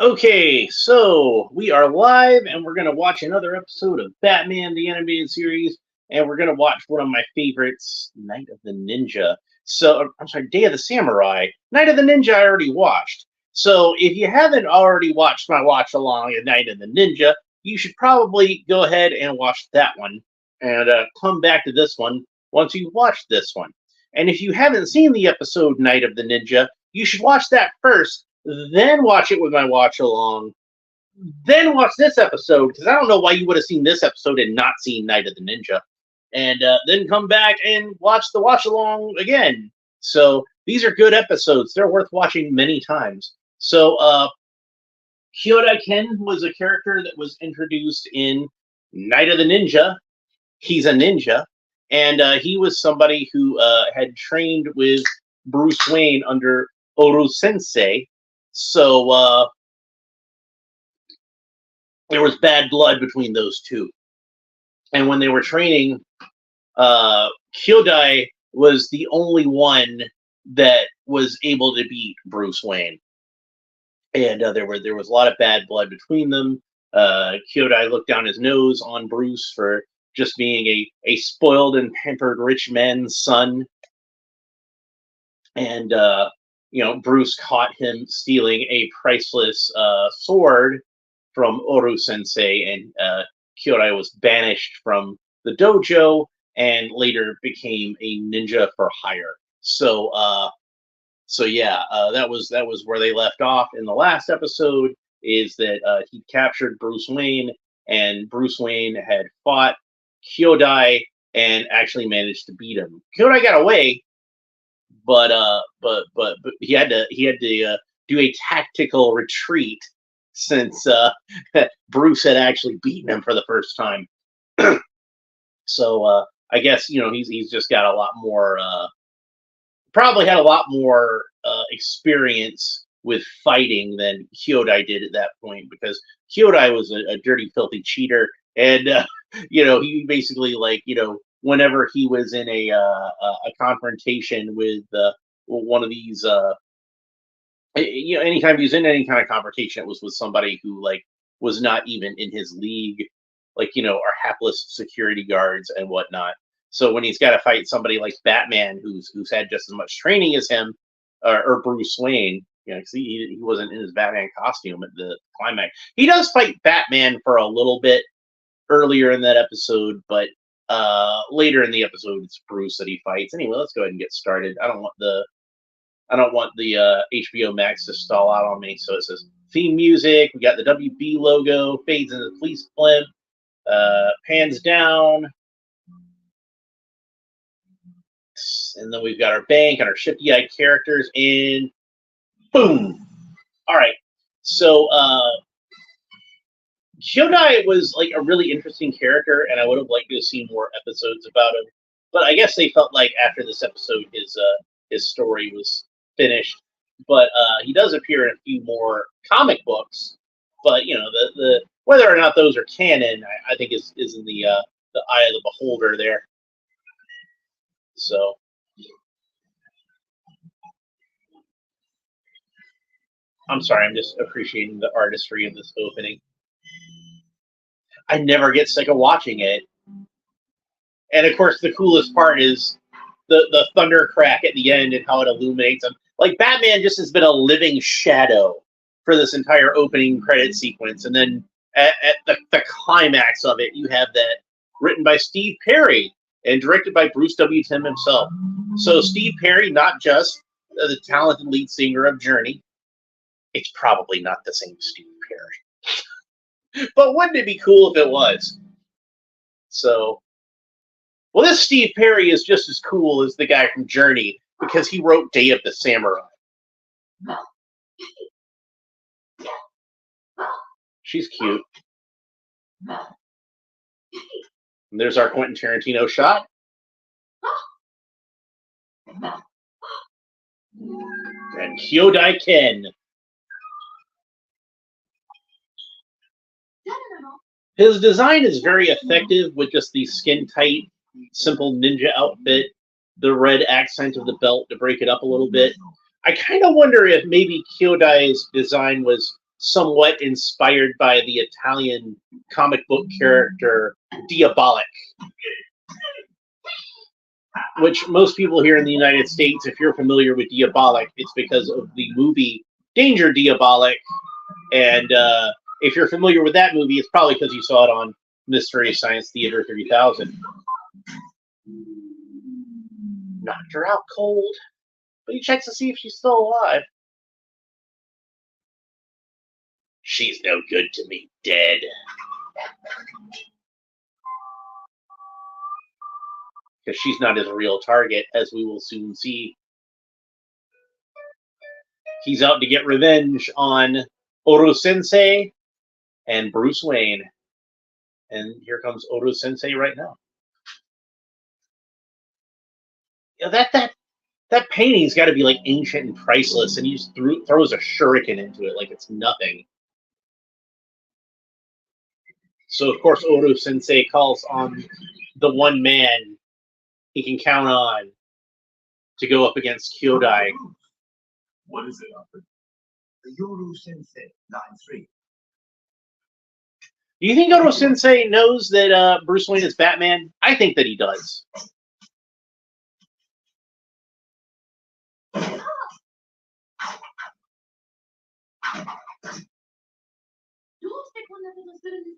Okay, so we are live and we're going to watch another episode of Batman the Animated Series, and we're going to watch one of my favorites, Night of the Ninja. I'm sorry, Day of the Samurai. Night of the Ninja I already watched. So if you haven't already watched my watch along at Night of the Ninja, you should probably go ahead and watch that one and come back to this one once you've watched this one. And if you haven't seen the episode Night of the Ninja, you should watch that first, then watch it with my watch along, then watch this episode because I don't know why you would have seen this episode and not seen Night of the Ninja, and then come back and watch the watch along again. So these are good episodes; they're worth watching many times. So Kyodai Ken was a character that was introduced in Night of the Ninja. He's a ninja, and he was somebody who had trained with Bruce Wayne under Oru Sensei. So there was bad blood between those two. And when they were training, Kyodai was the only one that was able to beat Bruce Wayne. And there was a lot of bad blood between them. Kyodai looked down his nose on Bruce for just being a spoiled and pampered rich man's son. And Bruce caught him stealing a priceless sword from Oru Sensei, and Kyodai was banished from the dojo and later became a ninja for hire. That was where they left off in the last episode. Is that he captured Bruce Wayne, and Bruce Wayne had fought Kyodai and actually managed to beat him. Kyodai got away, but he had to do a tactical retreat since Bruce had actually beaten him for the first time. So I guess he's just got a lot more, probably had a lot more experience with fighting than Kyodai did at that point, because Kyodai was a dirty, filthy cheater, and he basically, whenever he was in a confrontation with one of these, anytime he was in any kind of confrontation, it was with somebody who was not even in his league, our hapless security guards and whatnot. So when he's got to fight somebody like Batman, who's had just as much training as him, or Bruce Wayne, 'cause he wasn't in his Batman costume at the climax. He does fight Batman for a little bit earlier in that episode, but later in the episode, it's Bruce that he fights. Anyway, let's go ahead and get started. I don't want the HBO Max to stall out on me. So it says theme music. We got the WB logo, fades into the police blimp, pans down, and then we've got our bank and our shifty-eyed characters, and boom. All right. So Kyodai was a really interesting character, and I would have liked to have seen more episodes about him. But I guess they felt like after this episode, his story was finished. But he does appear in a few more comic books. But the whether or not those are canon, I think is in the eye of the beholder there. So I'm sorry, I'm just appreciating the artistry of this opening. I never get sick of watching it. And of course, the coolest part is the thunder crack at the end and how it illuminates them. Batman just has been a living shadow for this entire opening credit sequence, and then at the climax of it, you have that written by Steve Perry and directed by Bruce W. Timm himself. So Steve Perry, not just the talented lead singer of Journey, it's probably not the same Steve Perry, but wouldn't it be cool if it was? So. Well, this Steve Perry is just as cool as the guy from Journey because he wrote Day of the Samurai. She's cute. And there's our Quentin Tarantino shot. And Kyodai Ken. His design is very effective with just the skin-tight, simple ninja outfit, the red accent of the belt to break it up a little bit. I kind of wonder if maybe Kyodai's design was somewhat inspired by the Italian comic book character Diabolic, which most people here in the United States, if you're familiar with Diabolic, it's because of the movie Danger Diabolic. And if you're familiar with that movie, it's probably because you saw it on Mystery Science Theater 3000. Knocked her out cold, but he checks to see if she's still alive. She's no good to me, dead. Because she's not his real target, as we will soon see. He's out to get revenge on Oro Sensei and Bruce Wayne. And here comes Oro Sensei right now. You know, that painting's got to be like ancient and priceless, and he just throws a shuriken into it like it's nothing. So of course Oro Sensei calls on the one man he can count on to go up against Kyodai. What is it, Alfred? The Yoru Sensei, line 3. Do you think Oro Sensei knows that Bruce Wayne is Batman? I think that he does.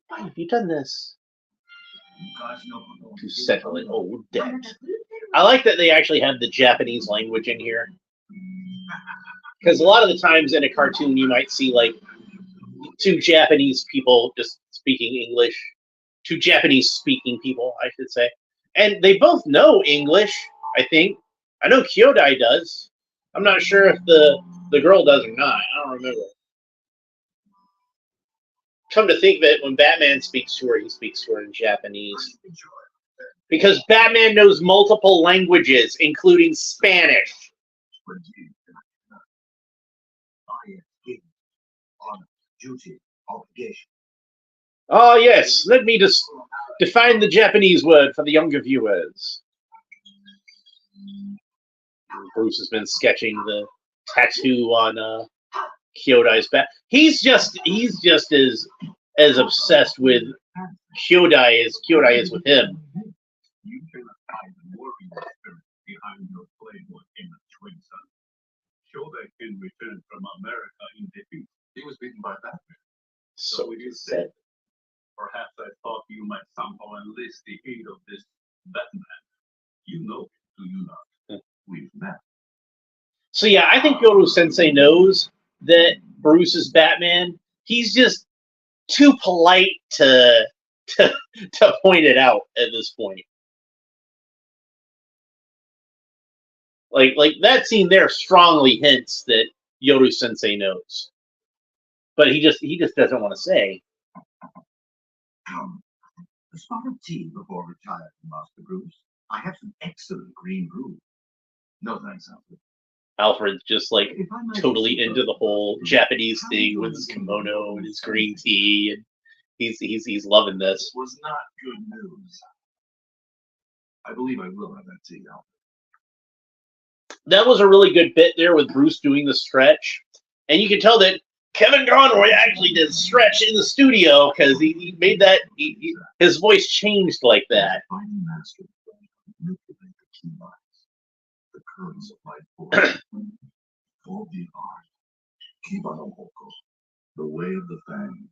Why have you done this? To settle an old debt. I like that they actually have the Japanese language in here. Because a lot of the times in a cartoon you might see like two Japanese people just speaking English. Two Japanese speaking people, I should say. And they both know English, I think. I know Kyodai does. I'm not sure if the girl does or not. I don't remember. Come to think of it, when Batman speaks to her, he speaks to her in Japanese. Because Batman knows multiple languages, including Spanish. Oh, yes. Let me just define the Japanese word for the younger viewers. Bruce has been sketching the tattoo on Kyodai's back. He's just as obsessed with Kyodai as Kyodai is with him. You cannot hide the warrior spirit behind your playboy in the twin son. Kyodai can return from America in defeat. He was beaten by Batman. So it is said. Perhaps I thought you might somehow enlist the aid of this Batman. You know it, do you not? We've met. So yeah, I think Yoru Sensei knows that Bruce is Batman. He's just too polite to point it out at this point. Like that scene there strongly hints that Yoru Sensei knows, but he just doesn't want to say. A spot of tea before retiring, Master Bruce. I have some excellent green brew. No thanks, Alfred. Alfred's just like totally into the whole Japanese thing with his kimono and his green tea, and he's loving this. It was not good news. I believe I will have that tea, Alfred. That was a really good bit there with Bruce doing the stretch, and you can tell that Kevin Conroy actually did stretch in the studio because he made that his voice changed like that. Fighting master manipulate the key lines, the currents of life force. For the art, Kibano Hoko, the way of the fang.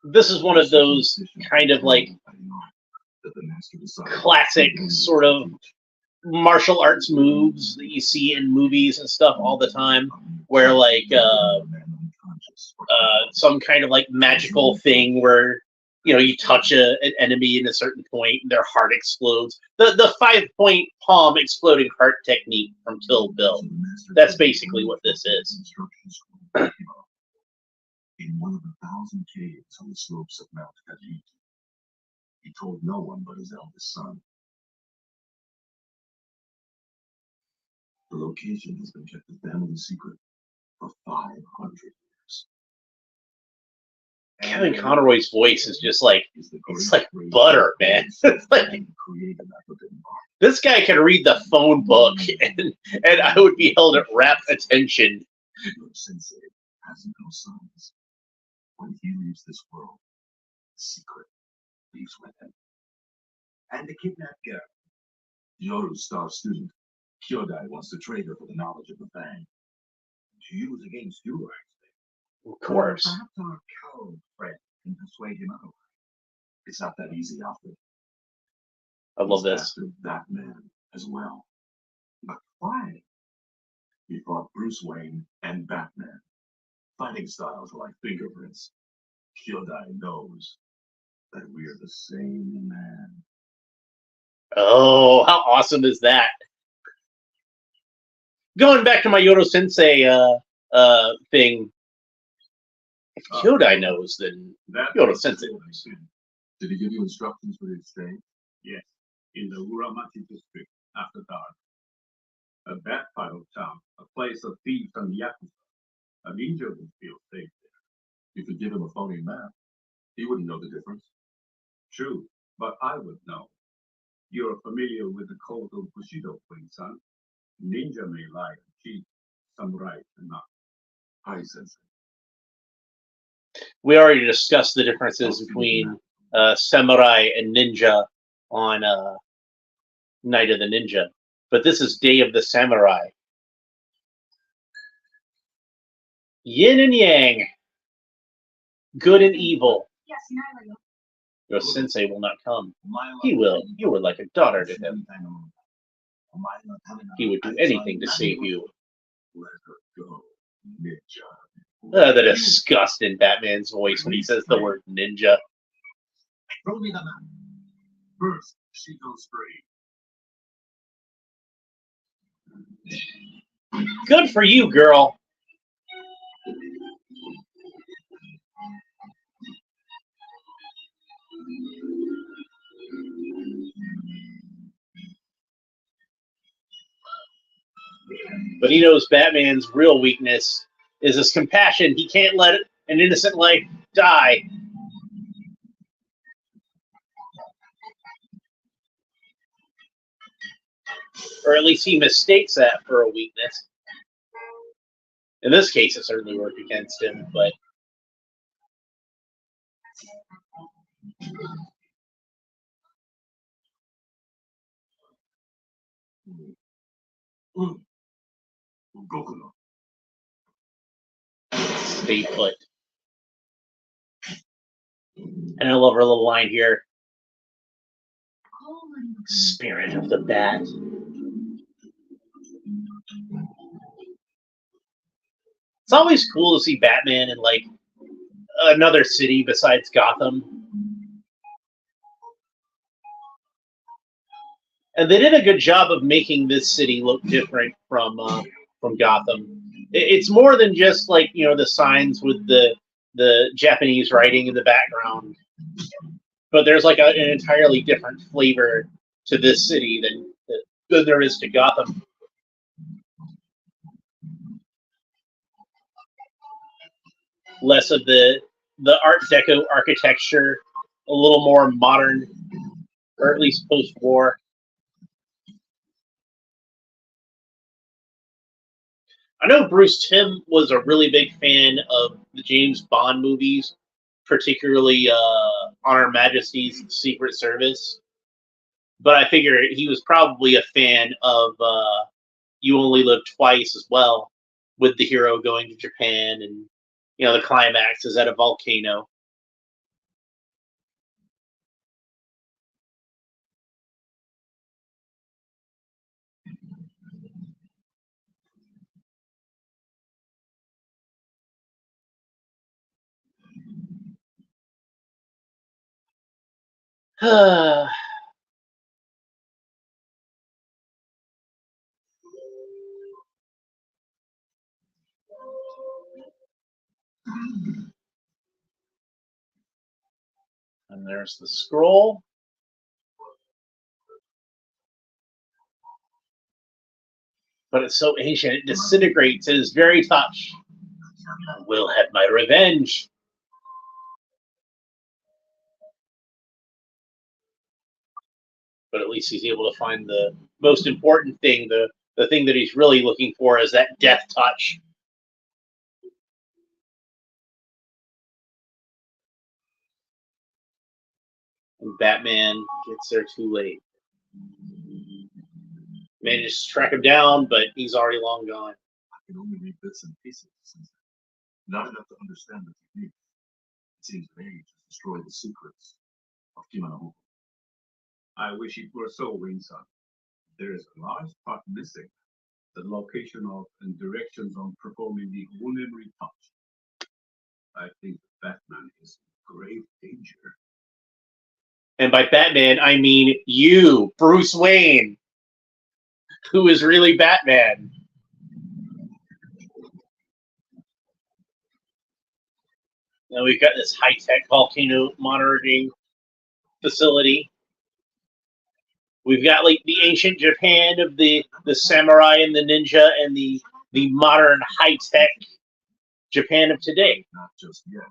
This is one of those kind of like classic sort of martial arts moves that you see in movies and stuff all the time, where like some kind of like magical thing where you touch an enemy in a certain point and their heart explodes. The 5-point palm exploding heart technique from Kill Bill. That's basically what this is. In one of the 1,000 caves on the slopes of Mount Kajiki, he told no one but his eldest son. The location has been kept a family secret for 500 years. Kevin Conroy's voice is just like, it's like butter, man. It's like, this guy can read the phone book, and I would be held at rapt attention Your sensei has no sons. When he leaves this world, the secret leaves with him. And the kidnapped girl, Yoru's star student, Kyodai wants to trade her for the knowledge of the Fang. To use against you, I think. Of course. Perhaps our coward friend can persuade him otherwise. It's not that easy, Alfred. I love He's this. after that man as well. But why? He fought Bruce Wayne and Batman. Fighting styles are like fingerprints. Kyodai knows that we're the same man. Oh, how awesome is that? Going back to my Yodo Sensei thing, if Kyodai knows, then Yodo Sensei knows. Did he give you instructions for the exchange? Yes, in the Uramachi district after dark. A bat final town, a place of thieves and yakuza. A ninja would feel safe there. You could give him a phony map. He wouldn't know the difference. True, but I would know. You're familiar with the code of Bushido, Queen-san. Ninja may lie and cheat, samurai cannot. Hi, Sensei. We already discussed the differences between samurai and ninja on Night of the Ninja, but this is Day of the Samurai. Yin and yang, good and evil. Your sensei will not come. He will. You were like a daughter to him. He would do anything to save you. Let her go, ninja. The disgust in Batman's voice when he says the word ninja. Throw me the map. First, she goes free. Good for you, girl. But he knows Batman's real weakness is his compassion. He can't let an innocent life die. Or at least he mistakes that for a weakness. In this case, it certainly worked against him, but... Stay put. And I love her little line here. Spirit of the Bat. It's always cool to see Batman in, like, another city besides Gotham. And they did a good job of making this city look different from Gotham. It's more than just, like, you know, the signs with the Japanese writing in the background. But there's, like, an entirely different flavor to this city than there is to Gotham. Less of the Art Deco architecture, a little more modern, or at least post-war. I know Bruce Timm was a really big fan of the James Bond movies, particularly On Her Majesty's Secret Service. But I figure he was probably a fan of You Only Live Twice as well, with the hero going to Japan and, you know, the climax is at a volcano. And there's the scroll. But it's so ancient, it disintegrates at his very touch. I will have my revenge. But at least he's able to find the most important thing, the thing that he's really looking for is that death touch. And Batman gets there too late. Manages to track him down, but he's already long gone. I can only read bits and pieces, not enough to understand the technique. It seems an age has destroyed the secrets of Kimanobu. I wish it were so, Wing-san. There is a large part missing. The location of and directions on performing the Unemri touch. I think Batman is in grave danger. And by Batman, I mean you, Bruce Wayne, who is really Batman. Now we've got this high-tech volcano monitoring facility. We've got like the ancient Japan of the samurai and the ninja, and the modern high-tech Japan of today. Not just yet.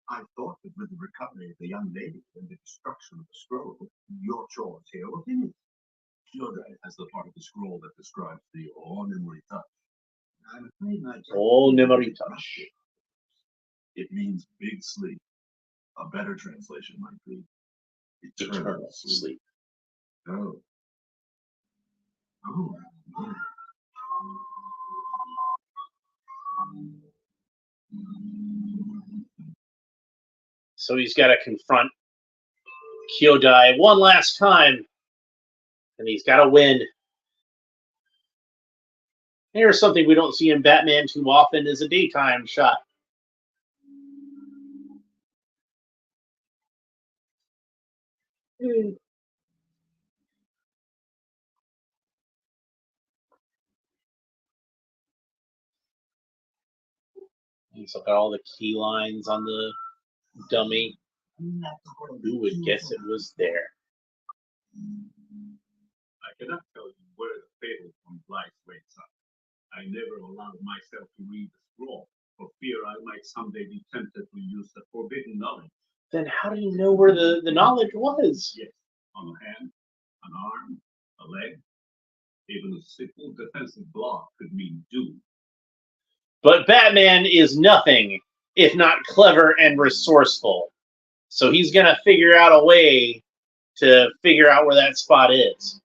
I thought that with the recovery of the young lady and the destruction of the scroll, your chores here were finished. Kyodai has the part of the scroll that describes the Onemuri touch. I'm afraid my Onemuri touch. It means big sleep. A better translation might be eternal sleep. Oh. Oh. So he's got to confront Kyodai one last time, and he's got to win. Here's something we don't see in Batman too often: is a daytime shot. He's got all the key lines on the dummy. Who would guess it was there? I cannot tell you where the fatal one lies, Wade-san. I never allowed myself to read the scroll, for fear I might someday be tempted to use the forbidden knowledge. Then how do you know where the knowledge was? Yes, on a hand, an arm, a leg, even a simple defensive block could mean doom. But Batman is nothing if not clever and resourceful. So he's going to figure out a way to figure out where that spot is.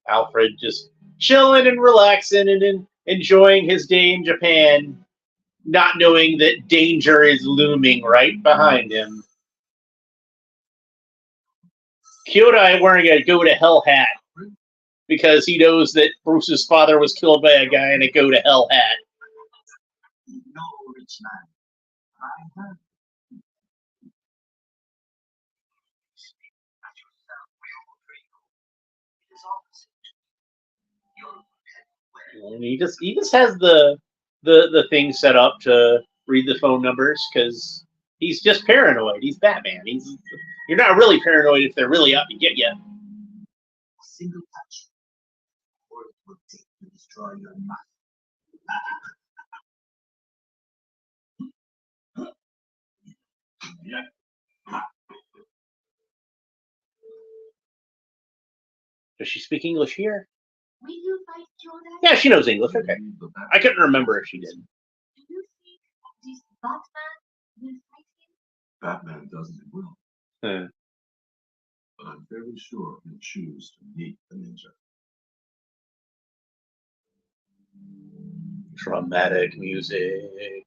Alfred just chilling and relaxing and enjoying his day in Japan, not knowing that danger is looming right behind him. Kyodai wearing a go to hell hat because he knows that Bruce's father was killed by a guy in a go to hell hat. No, rich man. And he just has the thing set up to read the phone numbers because he's just paranoid. He's Batman. You're not really paranoid if they're really out to get you. A single touch, or it will take to destroy your mind. Yeah. Does she speak English here? Will you fight Kyodai? Yeah, she knows English. Okay. I couldn't remember if she did. Do you think this Batman will fight him? Batman doesn't will. Huh. But I'm fairly sure he'll choose to meet the ninja. Dramatic music.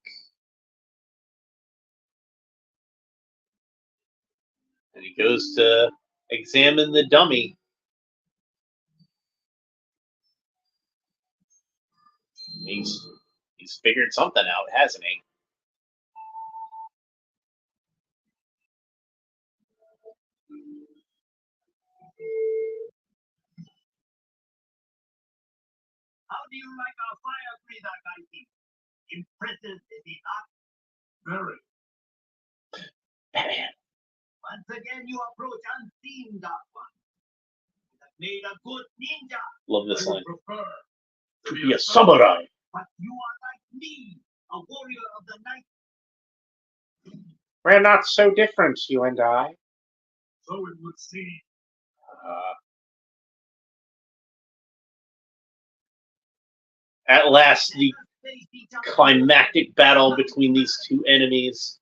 And he goes to examine the dummy. He's figured something out, hasn't he? How do you like our fire breather, Kaiki? Impressive, is he not? Very. Batman. Once again, you approach unseen, Dark One. You have made a good ninja. Love this line. Prefer To be a samurai. But you are like me, a warrior of the night. We're not so different, you and I. So it would seem. At last, climactic battle between these two enemies.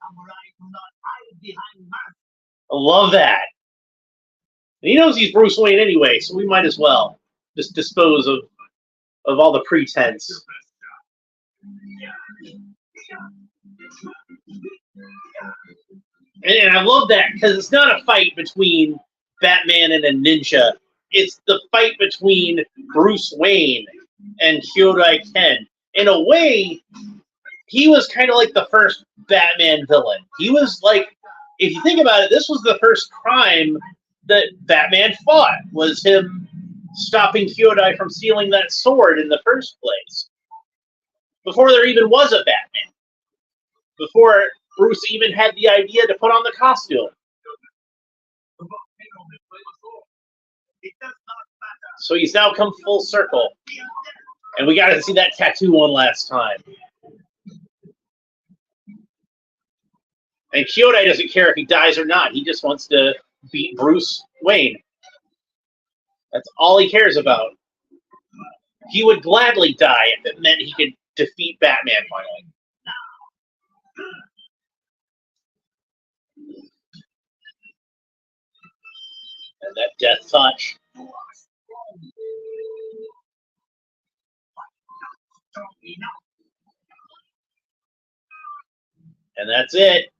I love that. And he knows he's Bruce Wayne anyway, so we might as well just dispose of all the pretense. And I love that because it's not a fight between Batman and a ninja. It's the fight between Bruce Wayne and Kyodai Ken. In a way, he was kind of like the first Batman villain. He was like, if you think about it, this was the first crime that Batman fought, was him stopping Kyodai from stealing that sword in the first place. Before there even was a Batman. Before Bruce even had the idea to put on the costume. So he's now come full circle. And we got to see that tattoo one last time. And Kyodai doesn't care if he dies or not. He just wants to beat Bruce Wayne. That's all he cares about. He would gladly die if it meant he could defeat Batman finally. And that death touch. And that's it.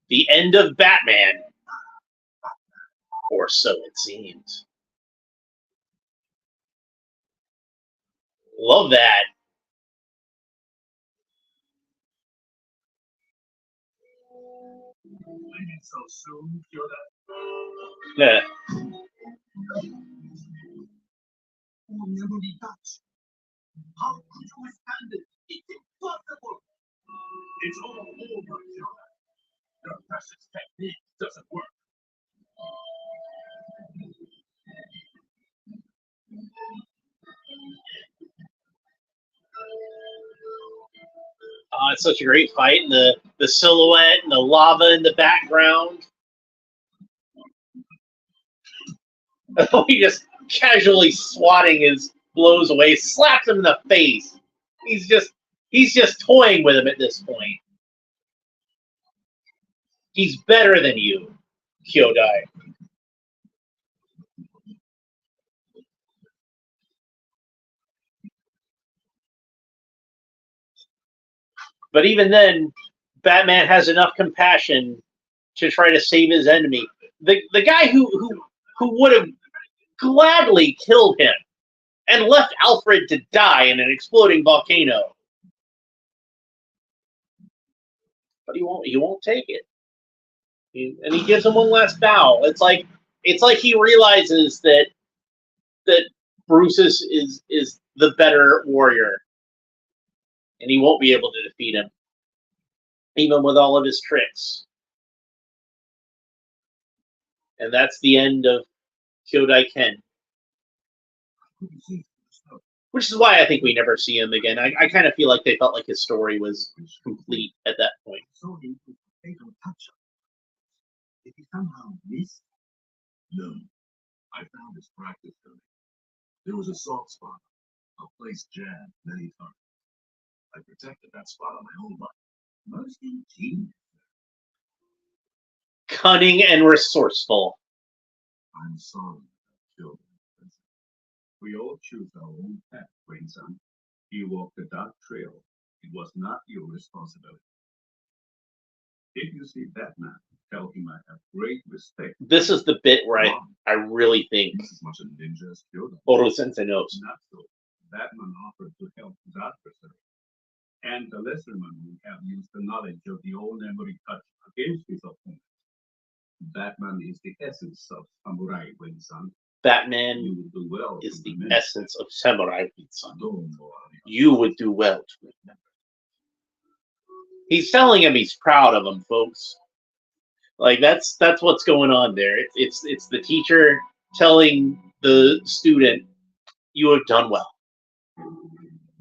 The end of Batman. Or so it seems. Love that. So soon, Kyodai. Yeah. Will never be touched. How could you withstand it? It's impossible. It's all over, Kyodai. Your precious technique doesn't work. It's such a great fight, and the silhouette and the lava in the background. He just casually swatting his blows away, slaps him in the face. He's just toying with him at this point. He's better than you, Kyodai. But even then, Batman has enough compassion to try to save his enemy. The guy who would have gladly killed him and left Alfred to die in an exploding volcano. But he won't take it. And he gives him one last bow. It's like he realizes that Bruce is the better warrior. And he won't be able to defeat him, even with all of his tricks. And that's the end of Kyodai Ken. Which is why I think we never see him again. I kind of feel like they felt like his story was complete at that point. So he would take a touch. Did he somehow miss? No. I found his practice early. There was a soft spot, a place jammed many times. I protected that spot on my own life. Most ingenious. Cunning and resourceful. I'm sorry, children. We all choose our own path, grandson. You walked the dark trail. It was not your responsibility. If you see Batman, tell him I have great respect. This is the bit where I really think This is much a ninja as Kyoto. Oro Sensei knows. Not so. Batman offered to help his adversary. And the lesser man would have used the knowledge of the old memory touch against his opponent. Batman is the essence of samurai, Win-san. Batman You would do well is to the remember. essence of samurai, Win-san. Don't worry. You would do well to remember. He's telling him he's proud of him, folks. Like that's what's going on there. It's the teacher telling the student, "You have done well."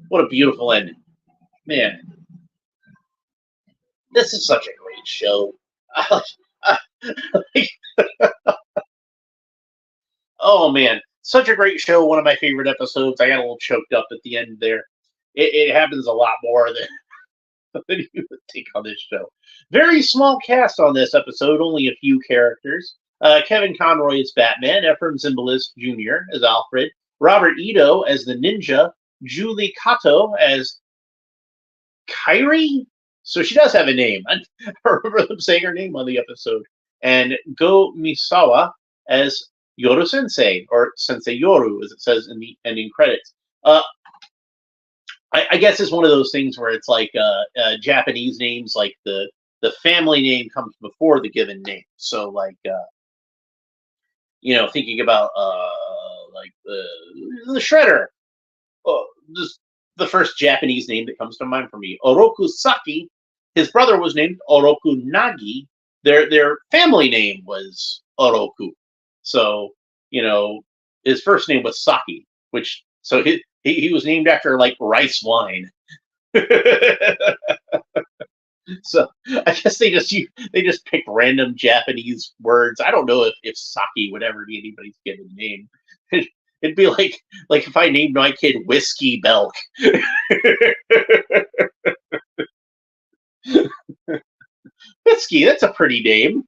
What a beautiful ending, man! This is such a great show. Oh man, such a great show. One of my favorite episodes. I got a little choked up at the end there. it happens a lot more than you would think on this show. Very small cast on this episode, only a few characters. Kevin Conroy as Batman, Ephraim Zimbalist Jr. as Alfred, Robert Ito as the Ninja, Julie Kato as Kairi. So she does have a name. I remember them saying her name on the episode. And Go Misawa as Yoru Sensei, or Sensei Yoru, as it says in the ending credits. I guess it's one of those things where it's like Japanese names, like the family name comes before the given name. So like thinking about like the Shredder. This the first Japanese name that comes to mind for me. Oroku Saki. His brother was named Oroku Nagi. Their family name was Oroku. So his first name was Saki, which so he was named after like rice wine. So I guess they just picked random Japanese words. I don't know if Saki would ever be anybody's given name. It'd be like if I named my kid Whiskey Belk. Whiskey, that's a pretty name.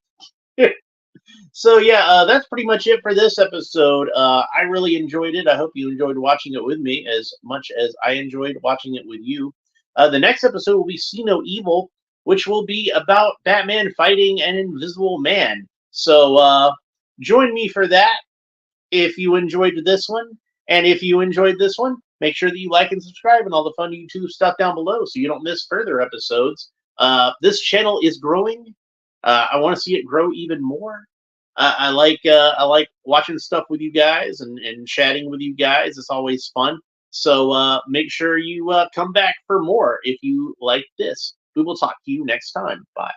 So yeah, that's pretty much it for this episode. I really enjoyed it. I hope you enjoyed watching it with me as much as I enjoyed watching it with you. The next episode will be See No Evil, which will be about Batman fighting an invisible man. So join me for that if you enjoyed this one. And if you enjoyed this one, make sure that you like and subscribe and all the fun YouTube stuff down below so you don't miss further episodes. This channel is growing. I want to see it grow even more. I like watching stuff with you guys and chatting with you guys. It's always fun. So make sure you come back for more if you like this. We will talk to you next time. Bye.